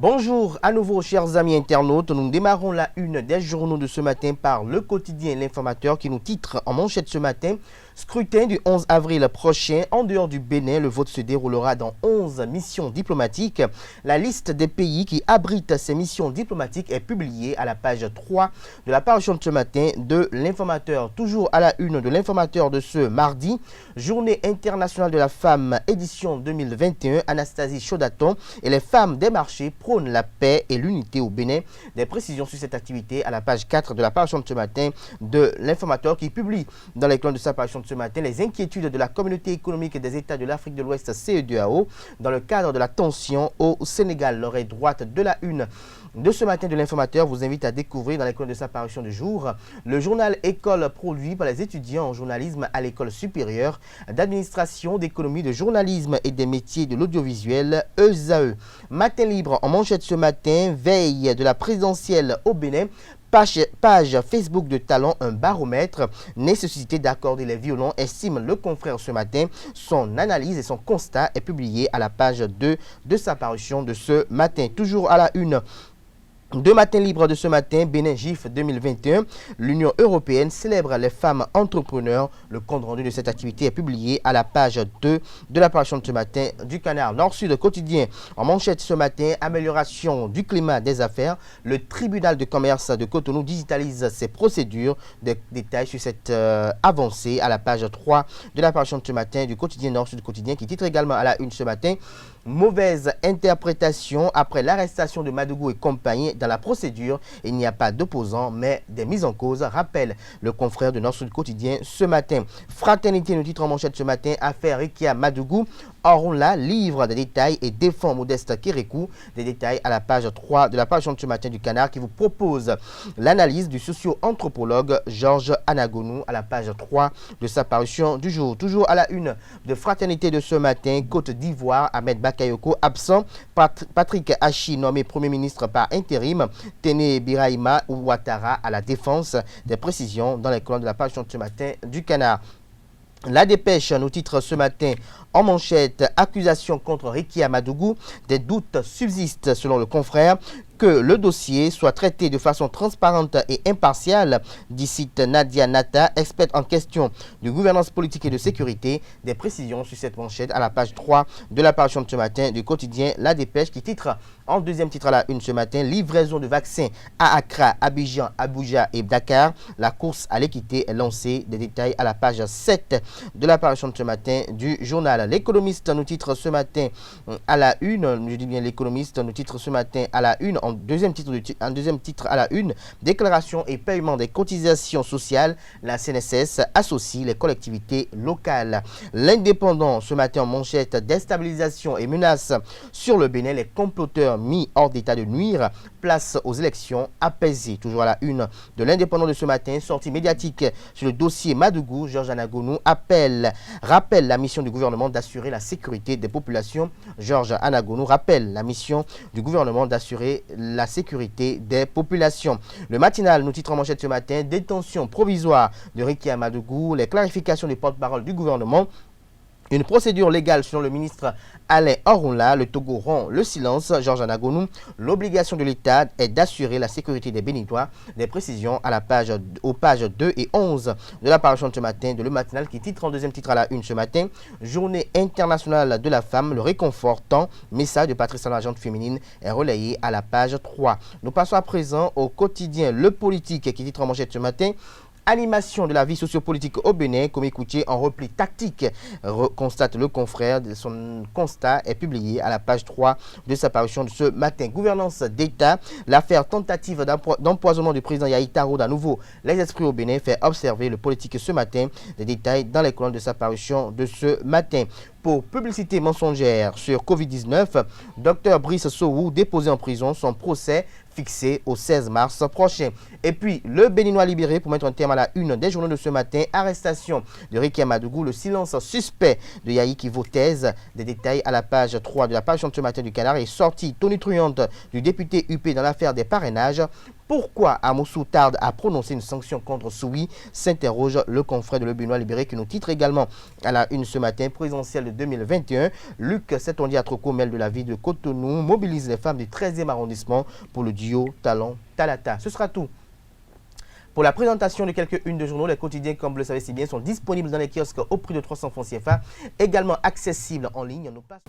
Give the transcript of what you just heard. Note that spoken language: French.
Bonjour à nouveau chers amis internautes, nous démarrons la une des journaux de ce matin par le quotidien L'Informateur qui nous titre en manchette ce matin: scrutin du 11 avril prochain, en dehors du Bénin, le vote se déroulera dans 11 missions diplomatiques. La liste des pays qui abritent ces missions diplomatiques est publiée à la page 3 de la parution de ce matin de L'Informateur. Toujours à la une de L'Informateur de ce mardi, Journée internationale de la femme, édition 2021, Anastasie Chaudaton et les femmes des marchés prônent la paix et l'unité au Bénin. Des précisions sur cette activité à la page 4 de la parution de ce matin de L'Informateur qui publie dans les colonnes de sa parution de ce matin les inquiétudes de la communauté économique des États de l'Afrique de l'Ouest CEDEAO dans le cadre de la tension au Sénégal. L'oreille droite de la une de ce matin de L'Informateur vous invite à découvrir dans les colonnes de sa parution du jour le journal École produit par les étudiants en journalisme à l'École supérieure d'administration, d'économie, de journalisme et des métiers de l'audiovisuel ESAE. Matin libre en manchette ce matin, veille de la présidentielle au Bénin. Page Facebook de Talon, un baromètre, nécessité d'accorder les violons, estime le confrère ce matin. Son analyse et son constat est publié à la page 2 de sa parution de ce matin. Toujours à la une de Matin libre de ce matin, Bénin GIF 2021, l'Union européenne célèbre les femmes entrepreneurs. Le compte rendu de cette activité est publié à la page 2 de la parution de ce matin du Canard Nord-Sud quotidien. En manchette ce matin, amélioration du climat des affaires. Le tribunal de commerce de Cotonou digitalise ses procédures. Des détails sur cette avancée à la page 3 de la parution de ce matin du quotidien Nord-Sud quotidien qui titre également à la une ce matin: mauvaise interprétation après l'arrestation de Madougou et compagnie. Dans la procédure, il n'y a pas d'opposants, mais des mises en cause, rappelle le confrère de Nord-Sud quotidien ce matin. Fraternité, nous titre en manchette ce matin: affaire Rikia Madougou. Orunla livre des détails et défend Modeste Kérékou. Des détails à la page 3 de la parution de ce matin du Canard qui vous propose l'analyse du socio-anthropologue Georges Anagonou à la page 3 de sa parution du jour. Toujours à la une de Fraternité de ce matin, Côte d'Ivoire, Ahmed Bakayoko absent, Patrick Hachi nommé Premier ministre par intérim, Téné Biraïma ou Ouattara à la défense. Des précisions dans les colonnes de la parution de ce matin du Canard. La Dépêche nous titre ce matin en manchette: accusation contre Rikia Madougou. Des doutes subsistent selon le confrère que le dossier soit traité de façon transparente et impartiale, dit Nadia Nata, experte en question de gouvernance politique et de sécurité. Des précisions sur cette manchette à la page 3 de la parution de ce matin du quotidien La Dépêche qui titre en deuxième titre à la une ce matin: livraison de vaccins à Accra, Abidjan, Abuja et Dakar. La course à l'équité est lancée. Des détails à la page 7 de la parution de ce matin du journal L'Économiste nous titre ce matin à la une, je dis bien L'Économiste nous titre ce matin à la une, en deuxième titre à la une: déclaration et paiement des cotisations sociales. La CNSS associe les collectivités locales. L'Indépendant ce matin en manchette: déstabilisation et menaces sur le Bénin, les comploteurs mis hors d'état de nuire, place aux élections apaisées. Toujours à la une de L'Indépendant de ce matin, sortie médiatique sur le dossier Madougou, Georges Anagonou rappelle la mission du gouvernement d'assurer la sécurité des populations. Georges Anagonou rappelle la mission du gouvernement d'assurer la sécurité des populations. Le matinal nous titre en manchette ce matin: détention provisoire de Rikia Madougou, les clarifications du porte-parole du gouvernement. Une procédure légale selon le ministre Alain Orunla. Le Togo rompt le silence. Georges Anagonou, l'obligation de l'État est d'assurer la sécurité des Béninois. Des précisions à aux pages 2 et 11 de la parution de ce matin de Le Matinal qui titre en deuxième titre à la une ce matin: Journée internationale de la femme, le réconfortant message de Patrice Talon, féminine, est relayé à la page 3. Nous passons à présent au quotidien Le Politique qui titre en manchette ce matin: animation de la vie sociopolitique au Bénin, comme écoutier en repli tactique, constate le confrère. Son constat est publié à la page 3 de sa parution de ce matin. Gouvernance d'État, l'affaire tentative d'empoisonnement du président Yahi Taro d'un nouveau les esprits au Bénin, fait observer Le Politique ce matin. Des détails dans les colonnes de sa parution de ce matin. Pour publicité mensongère sur Covid-19, Dr Brice Sowou déposé en prison, son procès fixé au 16 mars prochain. Et puis, le Béninois libéré pour mettre un terme à la une des journaux de ce matin: arrestation de Rikia Madougou, le silence suspect de Yahi Kivotez. Des détails à la page 3 de la page de ce matin du Canard et sortie tonitruante du député UP dans l'affaire des parrainages. Pourquoi Amoussou tarde à prononcer une sanction contre Soui, s'interroge le confrère de Le Benoît Libéré qui nous titre également à la une ce matin, présidentielle de 2021. Luc Setondia-Troko, maire de la ville de Cotonou, mobilise les femmes du 13e arrondissement pour le duo Talon-Talata. Ce sera tout. Pour la présentation de quelques unes de journaux, les quotidiens, comme vous le savez si bien, sont disponibles dans les kiosques au prix de 300 francs CFA, également accessibles en ligne. Nous passons...